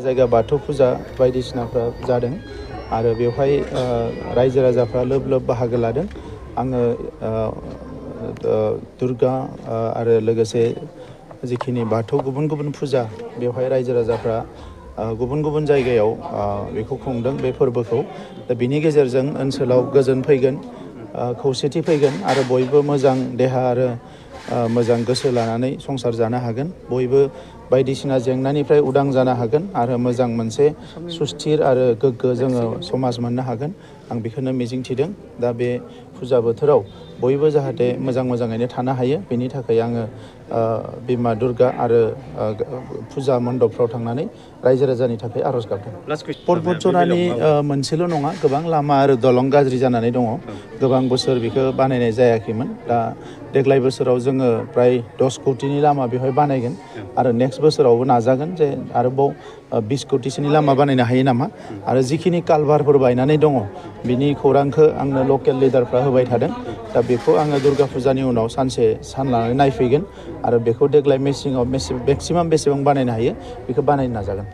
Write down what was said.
जायगा बाथौ फुजा बायदिसिनाफ्रा जादों आरो बेवहाय रायजो राजाफ्रा लोब लोब बाहागो लादों। आङो दुर्गा आरो लोगोसे जिखिनि बाथौ गुबुन गुबुन फुजा बेवहाय रायजो राजाफ्रा गुबुन गुबुन जायगायाव बेखौ खुंदों बे फोरबोखौ। दा बिनि गेजेरजों ओनसोलाव गोजोन फैगोन, खौसेथि फैगोन आरो बयबो मोजां देहा आरो मोजां गोसो लानानै संसार जानो हागोन। बयबो बायदिसिना जेंनानिफ्राय उदां जानो हागोन आरो मोजां मोनसे सुस्थिर आरो गोग्गो जोङो समाज मोननो हागोन। आं बेखौनो मिजिंथिदों। दा बे फुजा बोथोराव बयबो जाहाथे मोजाङैनो थानो हायो, बेनि थाखाय आङो बिमा दुर्गा आरो फुजा मण्डपफ्राव थांनानै रायजो राजानि थाखाय आर'ज गाबदों। बतझरानि मोनसेल' नङा, गोबां लामा आरो दलं गाज्रि जानानै दङ। गोबां बोसोर बेखौ बानायनाय जायाखैमोन। दा देग्लाय बोसोराव जोङो प्राय 10 कौटिनि लामा बेवहाय बानायगोन आरो नेक्स्ट बोसोरावबो नाजागोन जे आरोबाव 20 कौटिसोनि लामा बानायनो हायो नामा। आरो जिखिनि कालभारफोर बायनानै दङ बिनि खौरांखौ आंनो लकेल लिडारफ्रा होबाय थादों। दा बेखौ आङो दुर्गा फुजानि उनाव सान लानानै नायफैगोन आरो बेखौ देग्लाय मेसेङाव मेक्सिमाम बेसेबां बानायनो हायो बेखौ बानायनो नाजागोन।